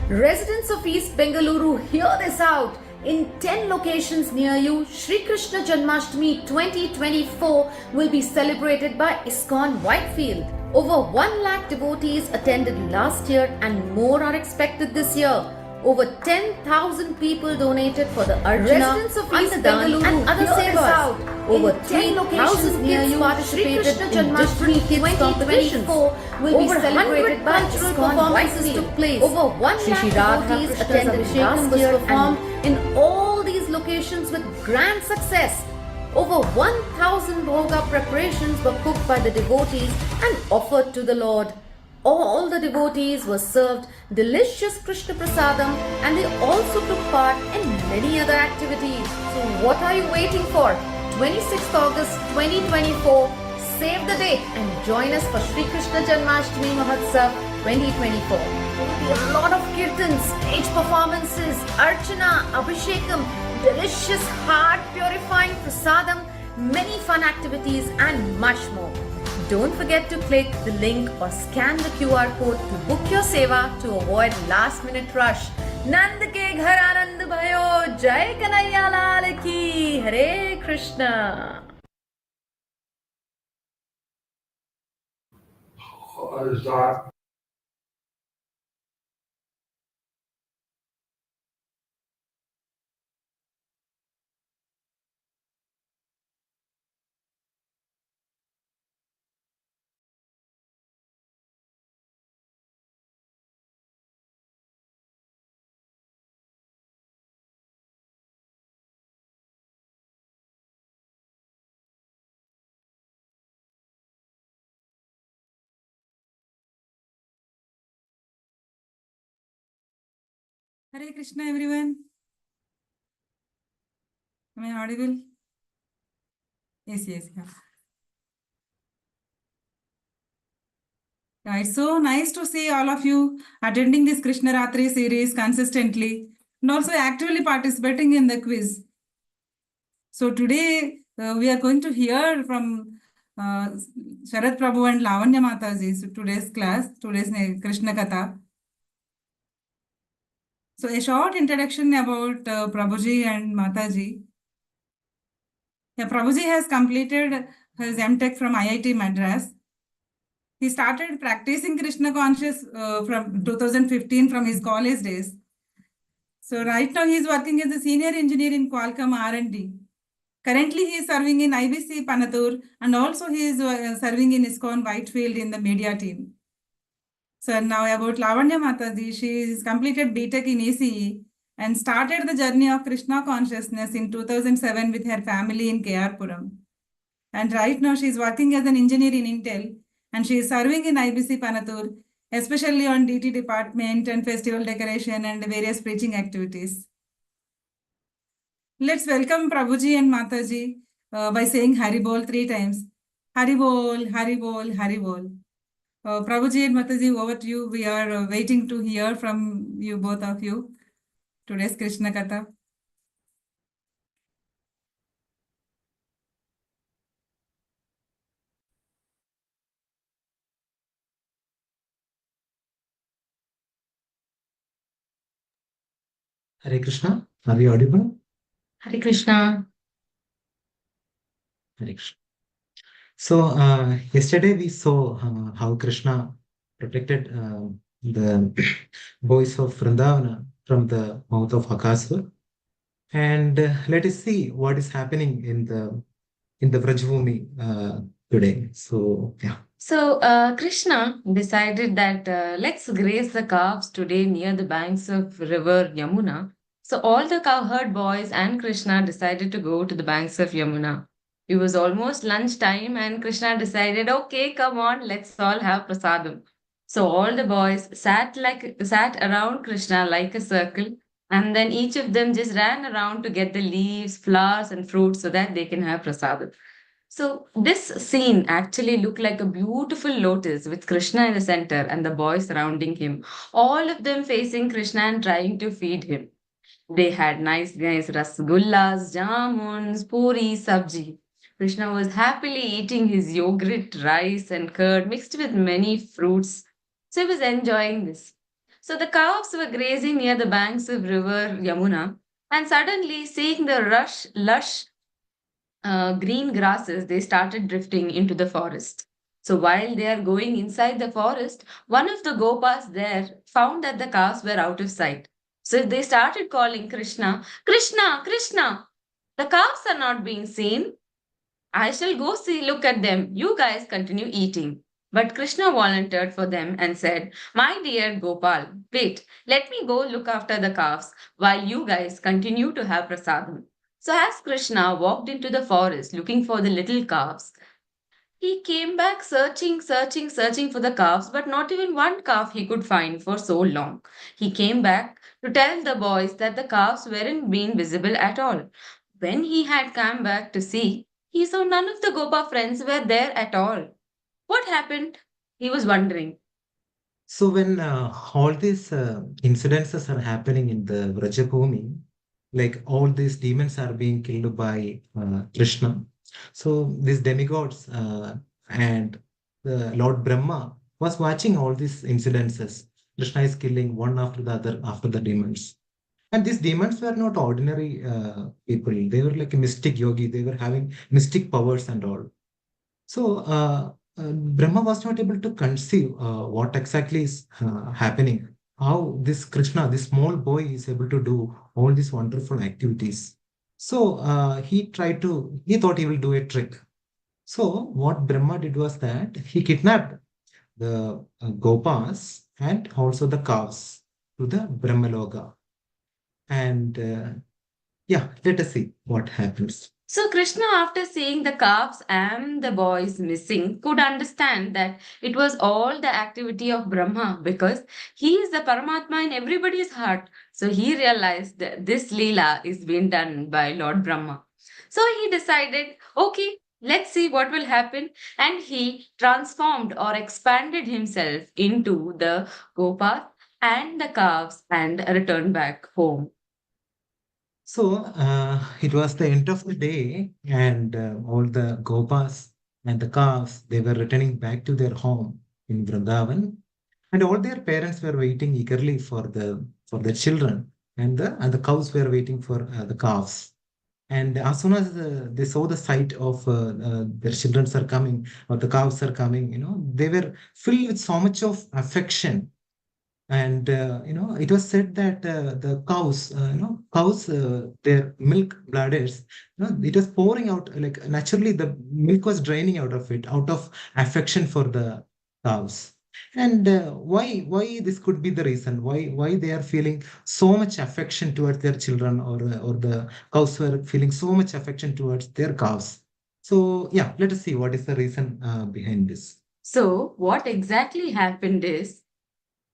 Residents of East Bengaluru, hear this out. In 10 locations near you, Shri Krishna Janmashtami 2024 will be celebrated by ISKCON Whitefield. Over 1 lakh devotees attended last year and more are expected this year. Over 10,000 people donated for the Arjuna, Residents of East Annadan Bengaluru, and other hear this sevas. out. Over In 10 3,000 locations near kids you participated participated in in different kids 2024 competitions. will be Over celebrated 100 by cultural ISKCON performances Whitefield. took place. Over 1 Shri lakh Radha devotees Krishna's attended Abhishekam last was year performed and in all these locations with grand success. Over 1,000 bhoga preparations were cooked by the devotees and offered to the Lord. All the devotees were served delicious Krishna Prasadam and they also took part in many other activities. So what are you waiting for? 26th August 2024, save the date and join us for Shri Krishna Janmashtami Mahotsav 2024. There will be a lot of kirtans, stage performances, archana, abhishekam, delicious heart-purifying prasadam, many fun activities and much more. Don't forget to click the link or scan the QR code to book your seva to avoid last-minute rush. Nand ke ghar aanand bhayo, Jai Kanhaiya Lal ki, Hare Krishna. Hare Krishna, everyone. Am I audible? Yes, yeah. It's so nice to see all of you attending this Krishna Ratri series consistently and also actively participating in the quiz. So today we are going to hear from Sharat Prabhu and Lavanya Mataji. So today's class, today's Krishna Katha. So a short introduction about Prabhuji and Mataji. Yeah, Prabhuji has completed his MTech from IIT Madras. He started practicing Krishna conscious from 2015 from his college days. So right now he is working as a senior engineer in Qualcomm R&D. Currently he is serving in IBC Panatur and also he is serving in ISKCON Whitefield in the media team. So now about Lavanya Mataji, she has completed BTech in ECE and started the journey of Krishna consciousness in 2007 with her family in KR Puram. And right now she is working as an engineer in Intel and she is serving in IBC Panatur, especially on DT department and festival decoration and various preaching activities. Let's welcome Prabhuji and Mataji by saying Hari Bol 3 times. Hari Bol, Hari Bol, Hari Bol. Prabhuji and Mataji, over to you. We are waiting to hear from you, both of you. Today's Krishna Katha. Hare Krishna, are we audible? Hare Krishna. Hare Krishna. So, yesterday we saw how Krishna protected the boys of Vrindavana from the mouth of Akasur. And let us see what is happening in the Vrajbhumi today. So, yeah. So, Krishna decided that let's graze the calves today near the banks of river Yamuna. So, all the cowherd boys and Krishna decided to go to the banks of Yamuna. It was almost lunchtime, and Krishna decided, okay, come on, let's all have prasadam. So, all the boys sat around Krishna like a circle, and then each of them just ran around to get the leaves, flowers, and fruits so that they can have prasadam. So this scene actually looked like a beautiful lotus with Krishna in the center and the boys surrounding him, all of them facing Krishna and trying to feed him. They had nice rasgullas, jamuns, puri, sabji. Krishna was happily eating his yogurt, rice, and curd mixed with many fruits. So he was enjoying this. So the calves were grazing near the banks of river Yamuna, and suddenly, seeing the lush green grasses, they started drifting into the forest. So while they are going inside the forest, one of the Gopas there found that the calves were out of sight. So they started calling Krishna, Krishna, Krishna. The calves are not being seen. I shall go see, look at them. You guys continue eating. But Krishna volunteered for them and said, my dear Gopal, wait, let me go look after the calves while you guys continue to have prasadam. So as Krishna walked into the forest looking for the little calves, he came back searching for the calves, but not even one calf he could find for so long. He came back to tell the boys that the calves weren't being visible at all. When he had come back to see, he saw none of the Gopa friends were there at all. What happened? He was wondering. So when all these incidences are happening in the Vrajabhumi, like all these demons are being killed by Krishna. So these demigods and the Lord Brahma was watching all these incidences. Krishna is killing one after the other after the demons. And these demons were not ordinary people. They were like a mystic yogi. They were having mystic powers and all. So Brahma was not able to conceive what exactly is happening. How this Krishna, this small boy, is able to do all these wonderful activities. So he thought he will do a trick. So what Brahma did was that he kidnapped the Gopas and also the cows to the Brahmaloka. And yeah, let us see what happens. So Krishna, after seeing the calves and the boys missing, could understand that it was all the activity of Brahma because he is the Paramatma in everybody's heart. So he realized that this Leela is being done by Lord Brahma. So he decided, okay, let's see what will happen. And he transformed or expanded himself into the Gopas and the calves and returned back home. So it was the end of the day, and all the Gopas and the calves they were returning back to their home in Vrindavan, and all their parents were waiting eagerly for their children, and the cows were waiting for the calves. And as soon as they saw the sight of their children are coming or the cows are coming, they were filled with so much of affection. And it was said that the cows, their milk bladders, it was pouring out, like naturally the milk was draining out of it out of affection for the cows. And why this could be the reason why they are feeling so much affection towards their children, or the cows were feeling so much affection towards their cows. So yeah, let us see what is the reason behind this. So, what exactly happened is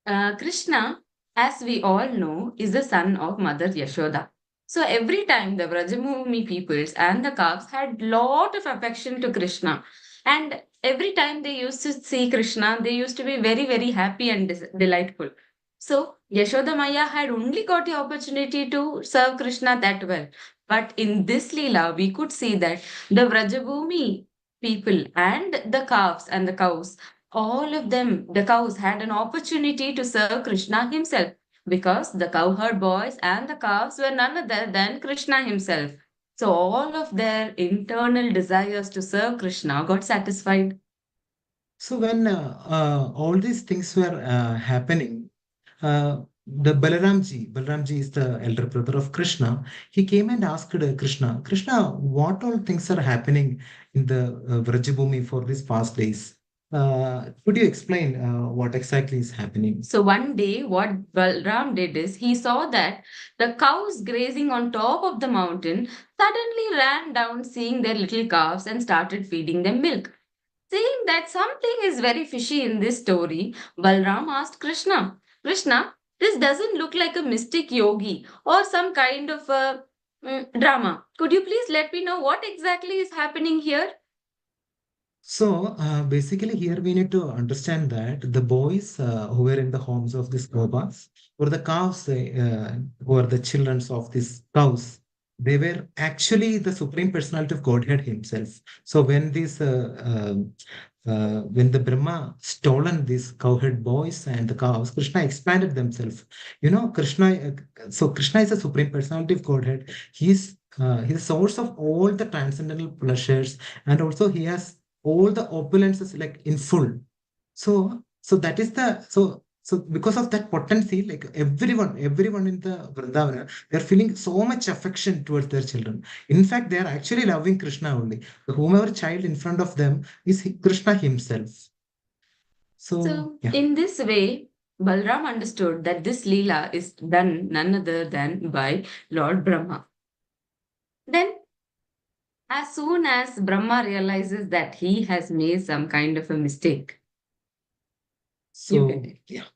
Krishna, as we all know, is the son of Mother Yashoda. So every time the Vrajamumi peoples and the calves had lot of affection to Krishna, and every time they used to see Krishna, they used to be very very happy and delightful. So Yashoda Maya had only got the opportunity to serve Krishna that well. But in this Leela, we could see that the Vrajabhumi people and the calves and the cows, all of them, the cows, had an opportunity to serve Krishna himself because the cowherd boys and the calves were none other than Krishna himself. So all of their internal desires to serve Krishna got satisfied. So when all these things were happening, the Balaramji is the elder brother of Krishna. He came and asked Krishna, what all things are happening in the Vrajabhumi for these past days? Could you explain what exactly is happening? So one day, what Balram did is he saw that the cows grazing on top of the mountain suddenly ran down, seeing their little calves, and started feeding them milk. Seeing that something is very fishy in this story, Balram asked Krishna, Krishna, this doesn't look like a mystic yogi or some kind of a drama. Could you please let me know what exactly is happening here? So basically, here we need to understand that the boys who were in the homes of these Gobas were the cows, who are the children of these cows. they were actually the Supreme Personality of Godhead himself. So when the Brahma stolen these cowherd boys and the cows, Krishna expanded themselves. Krishna is a Supreme Personality of Godhead. He's the source of all the transcendental pleasures, and also he has all the opulences like in full. So that is so because of that potency, like everyone in the Vrindavana, they're feeling so much affection towards their children. In fact, they are actually loving Krishna only. Whomever child in front of them is Krishna himself. So, Yeah. in this way, Balram understood that this Leela is done none other than by Lord Brahma. Then, as soon as Brahma realizes that he has made some kind of a mistake, you So get it. yeah.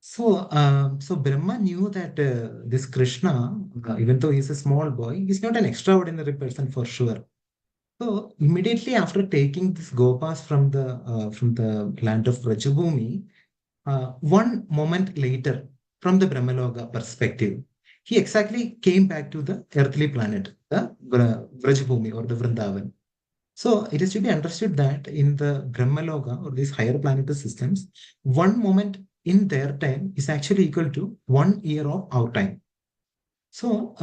So Brahma knew that this Krishna, even though he's a small boy, he's not an extraordinary person for sure. So immediately after taking this Gopas from the land of Vrajabhumi, one moment later, from the Brahmaloka perspective, he exactly came back to the earthly planet, the Vrajabhumi or the Vrindavan. So it is to be understood that in the Brahmaloka or these higher planetary systems, one moment in their time is actually equal to 1 year of our time. So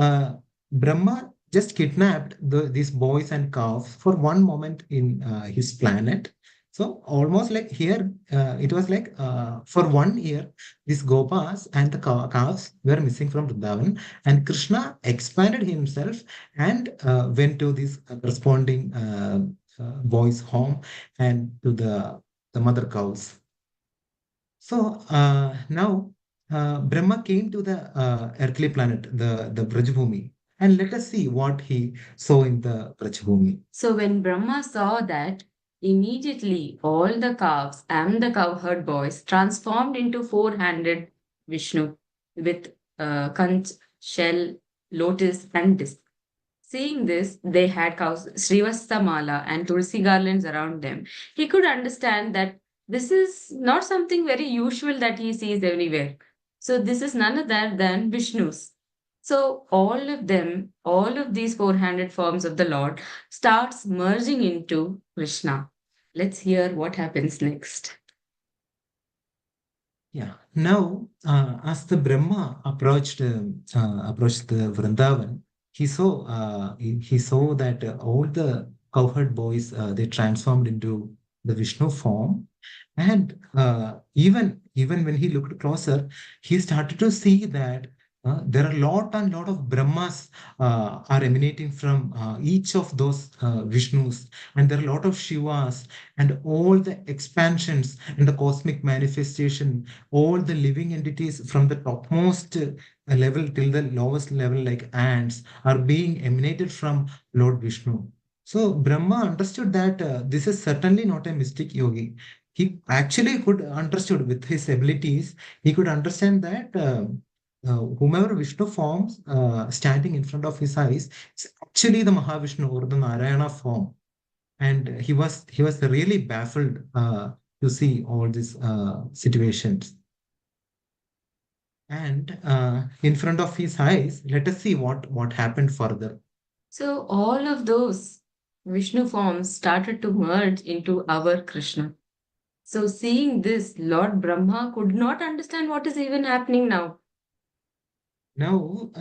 Brahma just kidnapped these boys and calves for one moment in his planet. So almost like here, it was like for 1 year, these gopas and the calves were missing from Vrindavan, and Krishna expanded himself and went to this corresponding boys' home and to the mother cows. So now Brahma came to the earthly planet, the Brajabhumi, and let us see what he saw in the Brajabhumi. So, when Brahma saw that, immediately all the calves and the cowherd boys transformed into four-handed Vishnu with conch, shell, lotus, and disc. Seeing this, they had Srivasta Mala and Tulsi garlands around them. He could understand that this is not something very usual that he sees everywhere. So, this is none other than Vishnu's. So, all of them, all of these four-handed forms of the Lord, starts merging into Krishna. Let's hear what happens next. Yeah. Now, as the Brahma approached the Vrindavan, he saw that all the cowherd boys they transformed into the Vishnu form, and even when he looked closer, he started to see that there are lot of Brahmas are emanating from each of those Vishnus, and there are a lot of Shivas, and all the expansions and the cosmic manifestation, all the living entities from the topmost level till the lowest level, like ants, are being emanated from Lord Vishnu. So Brahma understood that this is certainly not a mystic yogi. He actually could understood with his abilities. He could understand that whomever Vishnu forms standing in front of his eyes is actually the Mahavishnu or the Narayana form, and he was really baffled to see all these situations. And in front of his eyes, let us see what happened further. So, all of those Vishnu forms started to merge into our Krishna. So, seeing this, Lord Brahma could not understand what is even happening now. Now,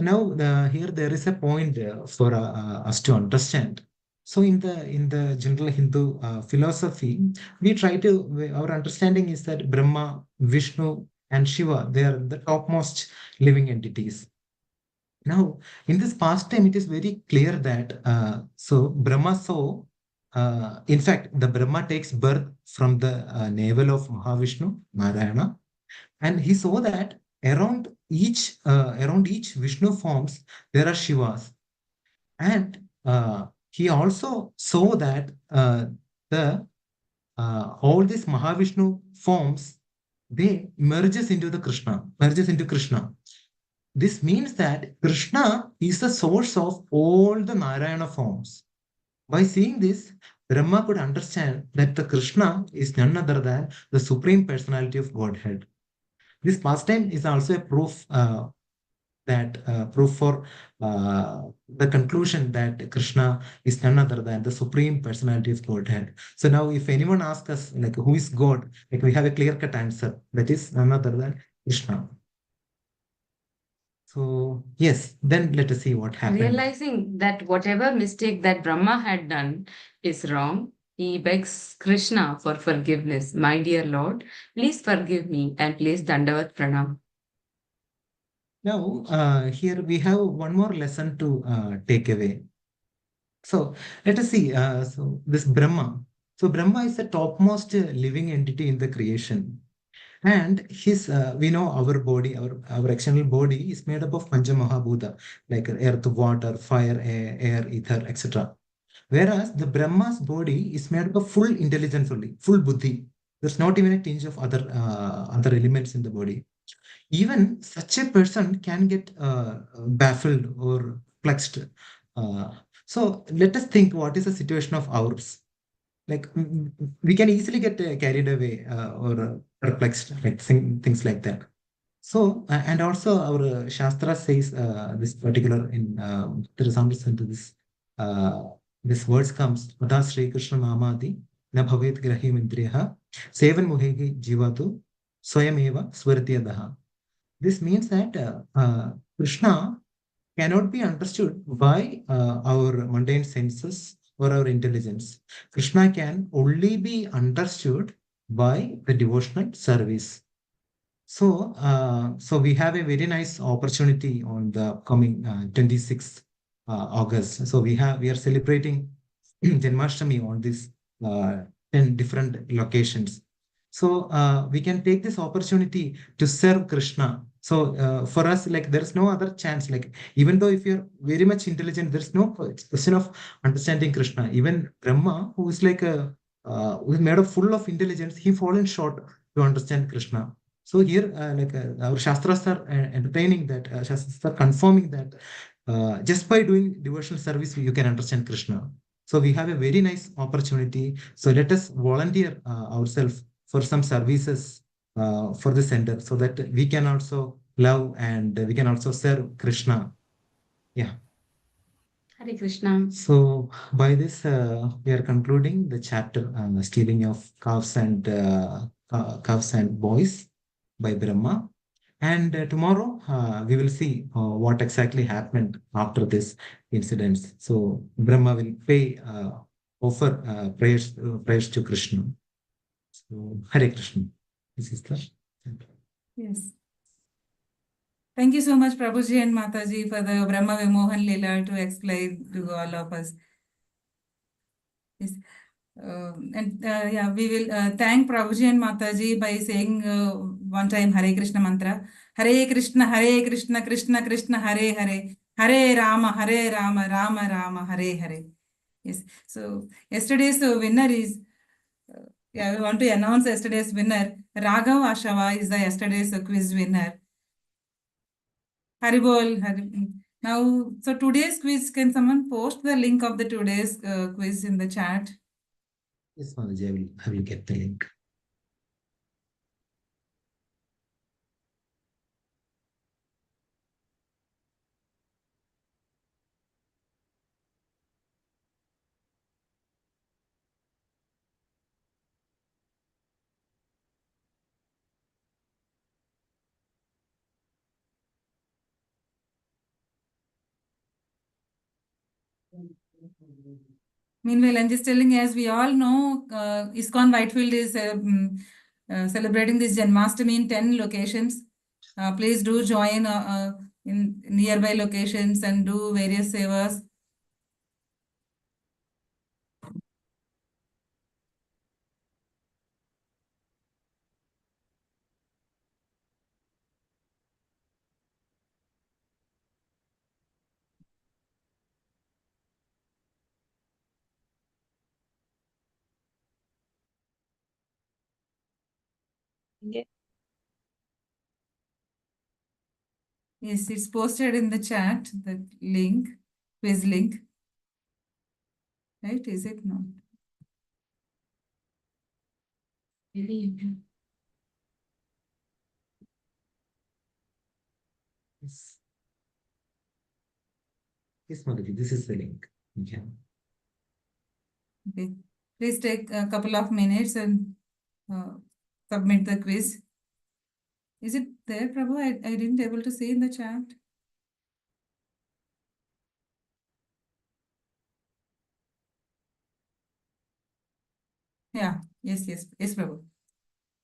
here there is a point for us to understand. So in the general Hindu philosophy, we try to our understanding is that Brahma, Vishnu, and Shiva, they are the topmost living entities. Now, in this pastime, it is very clear that Brahma saw. In fact, the Brahma takes birth from the navel of Mahavishnu, Narayana, and he saw that around each Vishnu forms there are Shivas, and he also saw that the all these Mahavishnu forms they merges into Krishna. This means that Krishna is the source of all the Narayana forms. By seeing this, Brahma could understand that the Krishna is none other than the Supreme Personality of Godhead. This pastime is also a proof that proof for the conclusion that Krishna is none other than the supreme personality of Godhead. So now, if anyone asks us like who is God, like we have a clear-cut answer, that is none other than Krishna. So yes, then let us see what happened. Realizing that whatever mistake that Brahma had done is wrong, he begs Krishna for forgiveness. My dear Lord, please forgive me and place Dandavat Pranam. Now, here we have one more lesson to take away. So let us see. So this Brahma. So Brahma is the topmost living entity in the creation, and his we know our body, our external body is made up of Pancha Mahabhuta, like earth, water, fire, air, ether, etc. Whereas the Brahma's body is made up of full intelligence only, full buddhi. There's not even a tinge of other elements in the body. Even such a person can get baffled or flexed. Uh, so let us think what is the situation of ours. Like we can easily get carried away or perplexed, like things like that. So and also our Shastra says this particular in the resemblance into this uh, this words comes Mata Sri Krishna Namadi na bhavet grahim indriya sevan muhegi jivatu swayameva swartyadaha. This means that Krishna cannot be understood by our mundane senses or our intelligence. Krishna can only be understood by the devotional service. So we have a very nice opportunity on the coming 26th August. So we are celebrating Janmashtami on these 10 different locations. So we can take this opportunity to serve Krishna. So for us, like there's no other chance. Like even though if you're very much intelligent, there's no question of understanding Krishna. Even Brahma, who is like a who is made of full of intelligence, he fallen short to understand Krishna. So here, our Shastras are entertaining that, Shastras are confirming that just by doing devotional service, you can understand Krishna. So we have a very nice opportunity. So let us volunteer ourselves for some services for the center so that we can also love and we can also serve Krishna. Yeah. Hare Krishna. So by this, we are concluding the chapter on the stealing of calves and boys by Brahma. And tomorrow we will see what exactly happened after this incident. So Brahma will offer prayers to Krishna. So Hare Krishna. This is the. Yes. Thank you so much, Prabhuji and Mataji, for the Brahma Vimohan Leela to explain to all of us. Yes. We will thank Prabhuji and Mataji by saying one time Hare Krishna mantra. Hare Krishna, Krishna Krishna, Hare Hare, Hare Rama, Rama Rama, Hare Hare. Yes. So yesterday's winner is, I want to announce yesterday's winner. Raghav Ashava is the yesterday's quiz winner. Haribol. Now, so today's quiz, can someone post the link of the today's quiz in the chat? Yes, Mataji, I will get the link. Meanwhile, I'm just telling, as we all know, ISKCON Whitefield is celebrating this Janmashtami in 10 locations. Please do join in nearby locations and do various sevas. Yes, it's posted in the chat, the link, quiz link. Right? Is it not? Yes. Yes, Madhuri, this is the link. You can. Okay. Please take a couple of minutes and submit the quiz. Is it there, Prabhu? I didn't able to see in the chat. Yeah. Yes, Prabhu.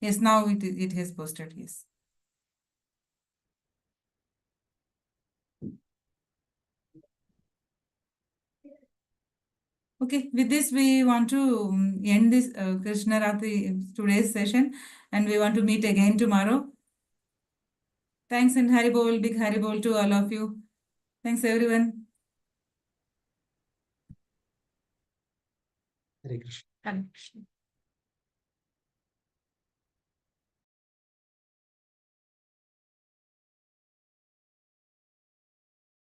Yes, now it has posted, yes. Okay, with this we want to end this Krishna Ratri today's session, and we want to meet again tomorrow. Thanks and Haribol, big Haribol to all of you. Thanks everyone. Hare Krishna. Hare Krishna.